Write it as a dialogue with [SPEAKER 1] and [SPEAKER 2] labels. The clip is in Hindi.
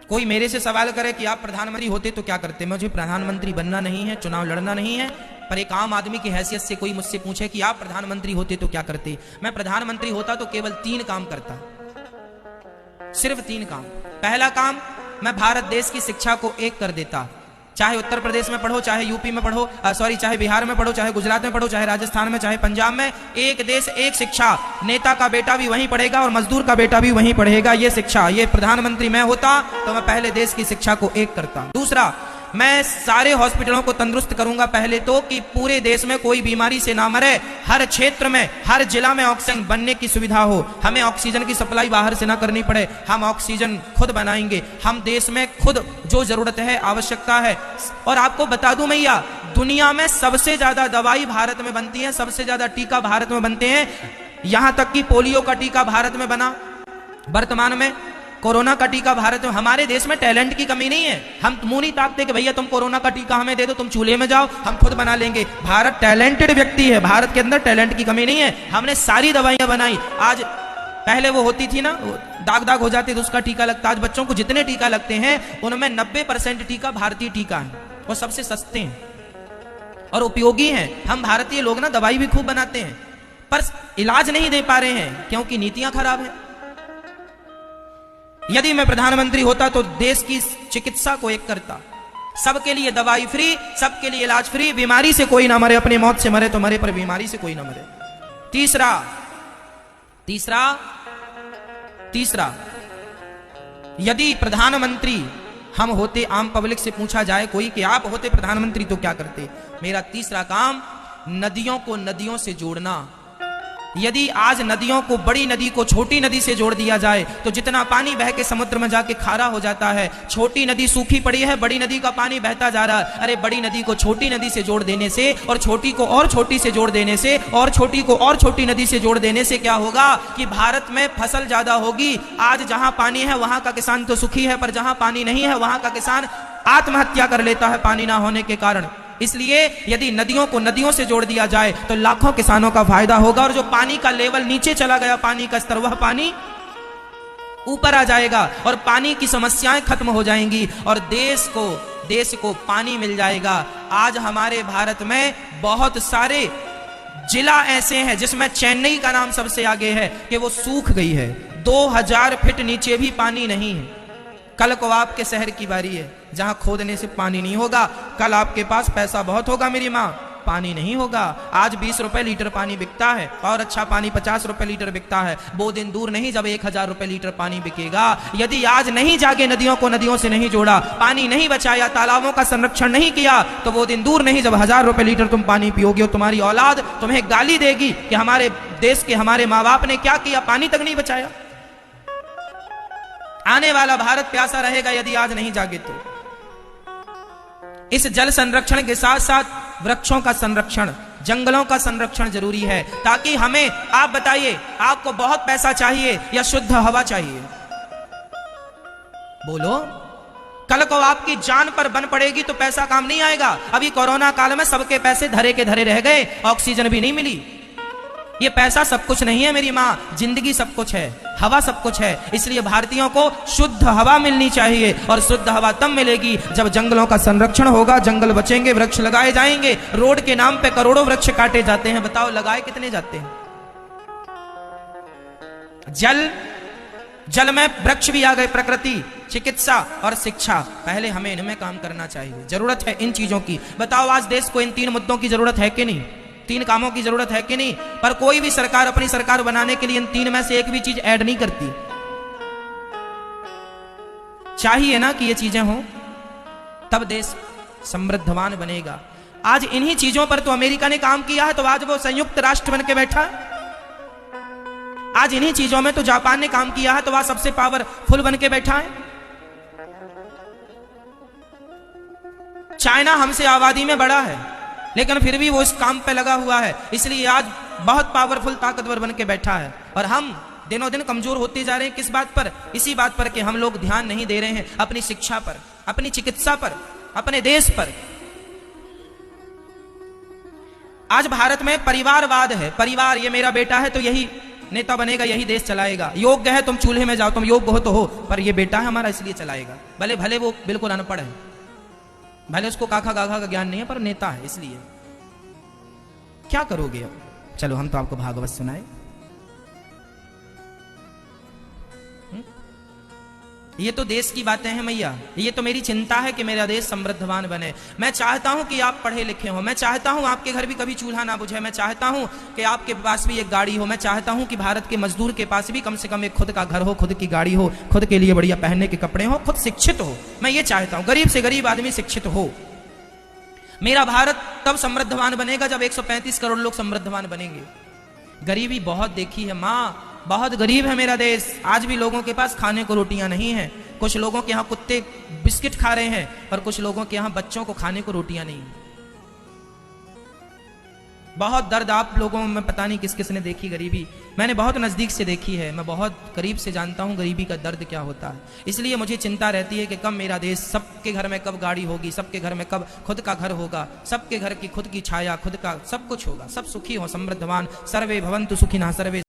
[SPEAKER 1] कोई मेरे से सवाल करे कि आप प्रधानमंत्री होते तो क्या करते, मुझे प्रधानमंत्री बनना नहीं है, चुनाव लड़ना नहीं है, पर एक आम आदमी की हैसियत से कोई मुझसे पूछे कि आप प्रधानमंत्री होते तो क्या करते, मैं प्रधानमंत्री होता तो केवल 3 काम करता, सिर्फ 3 काम। पहला काम, मैं भारत देश की शिक्षा को एक कर देता। चाहे उत्तर प्रदेश में पढ़ो, चाहे यूपी में पढ़ो, चाहे बिहार में पढ़ो, चाहे गुजरात में पढ़ो, चाहे राजस्थान में, चाहे पंजाब में, एक देश एक शिक्षा। नेता का बेटा भी वहीं पढ़ेगा और मजदूर का बेटा भी वहीं पढ़ेगा। ये शिक्षा, ये प्रधानमंत्री मैं होता तो मैं पहले देश की शिक्षा को एक करता। दूसरा, मैं सारे हॉस्पिटलों को तंदुरुस्त करूंगा पहले तो, कि पूरे देश में कोई बीमारी से ना मरे। हर क्षेत्र में, हर जिला में ऑक्सीजन बनने की सुविधा हो, हमें ऑक्सीजन की सप्लाई बाहर से ना करनी पड़े, हम ऑक्सीजन खुद बनाएंगे। हम देश में खुद जो जरूरत है, आवश्यकता है। और आपको बता दूं भैया, दुनिया में सबसे ज्यादा दवाई भारत में बनती है, सबसे ज्यादा टीका भारत में बनते हैं। यहां तक कि पोलियो का टीका भारत में बना, वर्तमान में कोरोना का टीका भारत में। हमारे देश में टैलेंट की कमी नहीं है, हम मुंह नहीं ताकते कि भैया तुम कोरोना का टीका हमें दे दो, तुम चूल्हे में जाओ, हम खुद बना लेंगे। भारत टैलेंटेड व्यक्ति है, भारत के अंदर टैलेंट की कमी नहीं है। हमने सारी दवाइयां बनाई। आज पहले वो होती थी ना, दाग दाग हो जाते तो उसका टीका लगता। आज बच्चों को जितने टीका लगते हैं उनमें 90% टीका भारतीय टीका है, वो सबसे सस्ते हैं और उपयोगी हैं। हम भारतीय लोग ना दवाई भी खूब बनाते हैं, पर इलाज नहीं दे पा रहे हैं क्योंकि नीतियां खराब हैं। यदि मैं प्रधानमंत्री होता तो देश की चिकित्सा को एक करता, सबके लिए दवाई फ्री, सबके लिए इलाज फ्री, बीमारी से कोई ना मरे, अपनी मौत से मरे तो मरे पर बीमारी से कोई ना मरे। तीसरा, यदि प्रधानमंत्री हम होते, आम पब्लिक से पूछा जाए कोई कि आप होते प्रधानमंत्री तो क्या करते, मेरा तीसरा काम, नदियों को नदियों से जोड़ना। यदि आज नदियों को, बड़ी नदी को छोटी नदी से जोड़ दिया जाए तो जितना पानी बह के समुद्र में जाके खारा हो जाता है। छोटी नदी सूखी पड़ी है, बड़ी नदी का पानी बहता जा रहा है। अरे बड़ी नदी को छोटी नदी से जोड़ देने से, और छोटी को और छोटी से जोड़ देने से, और छोटी को और छोटी नदी से जोड़ देने से क्या होगा कि भारत में फसल ज्यादा होगी। आज जहां पानी है वहां का किसान तो सुखी है, पर जहां पानी नहीं है वहां का किसान आत्महत्या कर लेता है पानी ना होने के कारण। इसलिए यदि नदियों को नदियों से जोड़ दिया जाए तो लाखों किसानों का फायदा होगा, और जो पानी का लेवल नीचे चला गया, पानी का स्तर, वह पानी ऊपर आ जाएगा और पानी की समस्याएं खत्म हो जाएंगी और देश को पानी मिल जाएगा। आज हमारे भारत में बहुत सारे जिला ऐसे हैं जिसमें चेन्नई का नाम सबसे आगे है कि वो सूख गई है, 2000 फीट नीचे भी पानी नहीं है। कल को आपके शहर की बारी है जहां खोदने से पानी नहीं होगा, कल आपके पास पैसा बहुत होगा मेरी माँ, पानी नहीं होगा। आज 20 रुपए लीटर पानी बिकता है और अच्छा पानी 50 रुपए लीटर बिकता है। वो दिन दूर नहीं जब 1000 रुपए लीटर पानी बिकेगा। यदि आज नहीं जागे, नदियों को नदियों से नहीं जोड़ा, पानी नहीं बचाया, तालाबों का संरक्षण नहीं किया, तो वो दिन दूर नहीं जब 1000 रुपए लीटर तुम पानी पियोगे और तुम्हारी औलाद तुम्हें गाली देगी कि हमारे देश के हमारे माँ बाप ने क्या किया, पानी तक नहीं बचाया। आने वाला भारत प्यासा रहेगा यदि आज नहीं जागे तो। इस जल संरक्षण के साथ साथ वृक्षों का संरक्षण, जंगलों का संरक्षण जरूरी है, ताकि हमें, आप बताइए, आपको बहुत पैसा चाहिए या शुद्ध हवा चाहिए? बोलो। कल को आपकी जान पर बन पड़ेगी तो पैसा काम नहीं आएगा। अभी कोरोना काल में सबके पैसे धरे के धरे रह गए, ऑक्सीजन भी नहीं मिली। ये पैसा सब कुछ नहीं है मेरी माँ, जिंदगी सब कुछ है, हवा सब कुछ है। इसलिए भारतीयों को शुद्ध हवा मिलनी चाहिए, और शुद्ध हवा तब मिलेगी जब जंगलों का संरक्षण होगा, जंगल बचेंगे, वृक्ष लगाए जाएंगे। रोड के नाम पे करोड़ों वृक्ष काटे जाते हैं, बताओ लगाए कितने जाते हैं? जल में वृक्ष भी आ गए, प्रकृति, चिकित्सा और शिक्षा। पहले हमें इनमें काम करना चाहिए, जरूरत है इन चीजों की। बताओ आज देश को इन 3 मुद्दों की जरूरत है कि नहीं? 3 कामों की जरूरत है कि नहीं? पर कोई भी सरकार अपनी सरकार बनाने के लिए इन 3 में से एक भी चीज ऐड नहीं करती। चाहिए ना कि ये चीजें हों, तब देश समृद्धवान बनेगा। आज इन्हीं चीजों पर तो अमेरिका ने काम किया है, तो आज वो संयुक्त राष्ट्र बन के बैठा। आज इन्हीं चीजों में तो जापान ने काम किया है, तो वह सबसे पावरफुल बन के बैठा है। चाइना हमसे आबादी में बड़ा है, लेकिन फिर भी वो इस काम पे लगा हुआ है, इसलिए आज बहुत पावरफुल, ताकतवर बन के बैठा है। और हम दिनों दिन कमजोर होते जा रहे हैं। किस बात पर? इसी बात पर कि हम लोग ध्यान नहीं दे रहे हैं अपनी शिक्षा पर, अपनी चिकित्सा पर, अपने देश पर। आज भारत में परिवारवाद है, परिवार, ये मेरा बेटा है तो यही नेता बनेगा यही देश चलाएगा, योग्य है तुम चूल्हे में जाओ, तुम योग्य हो तो हो, पर ये बेटा है हमारा इसलिए चलाएगा। भले भले वो बिल्कुल अनपढ़ है, भले उसको काखा गाखा का ज्ञान नहीं है, पर नेता है इसलिए। क्या करोगे अब? चलो हम तो आपको भागवत सुनाए। ये तो देश की बातें हैं मैया, ये तो मेरी चिंता है कि मेरा देश समृद्धवान बने। मैं चाहता हूं कि आप पढ़े लिखे हो, मैं चाहता हूं आपके घर भी कभी चूल्हा ना बुझे, मैं चाहता हूं कि आपके पास भी एक गाड़ी हो, मैं चाहता हूं कि भारत के मजदूर के पास भी कम से कम एक खुद का घर हो, खुद की गाड़ी हो, खुद के लिए बढ़िया पहनने के कपड़े हो, खुद शिक्षित हो। मैं ये चाहता हूं गरीब से गरीब आदमी शिक्षित हो। मेरा भारत तब समृद्धवान बनेगा जब 135 करोड़ लोग समृद्धवान बनेंगे। गरीबी बहुत देखी है माँ, बहुत गरीब है मेरा देश। आज भी लोगों के पास खाने को रोटियां नहीं है। कुछ लोगों के यहाँ कुत्ते बिस्किट खा रहे हैं, और कुछ लोगों के यहाँ बच्चों को खाने को रोटियां नहीं है। बहुत दर्द आप लोगों में पता नहीं किस किस ने देखी गरीबी। मैंने बहुत नजदीक से देखी है, मैं बहुत करीब से जानता हूं गरीबी का दर्द क्या होता है। इसलिए मुझे चिंता रहती है कि कब मेरा देश, सबके घर में कब गाड़ी होगी, सबके घर में कब खुद का घर होगा, सबके घर की खुद की छाया, खुद का सब कुछ होगा, सब सुखी हो, समृद्धवान। सर्वे भवन्तु सुखिनः सर्वे